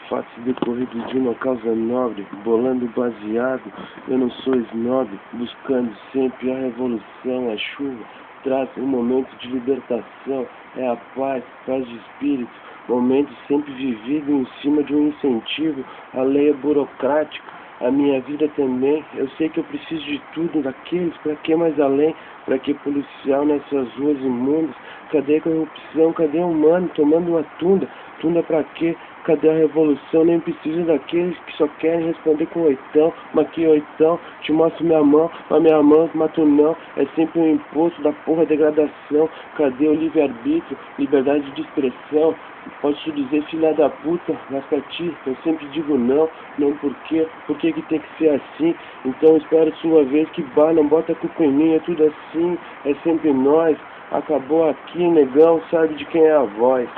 Fatos decorridos de uma causa nobre, bolando baseado, eu não sou snob, buscando sempre a revolução, a chuva, traz um momento de libertação, é a paz de espírito, momento sempre vivido em cima de um incentivo, a lei é burocrática, a minha vida também, eu sei que eu preciso de tudo daqueles, para que mais além, para que policial nessas ruas imundas, cadê a corrupção, cadê o humano tomando uma tunda pra quê? Cadê a revolução? Nem preciso daqueles que só querem responder com oitão, mas que oitão, te mostro minha mão, mas minha mão, mato não, é sempre um imposto da porra, degradação, cadê o livre-arbítrio, liberdade de expressão? Pode te dizer filha da puta, mas pra ti, eu sempre digo não, não por quê, por que tem que ser assim? Então espero sua vez que não bota a culpa em mim, é tudo assim, é sempre nós, acabou aqui, negão, sabe de quem é a voz.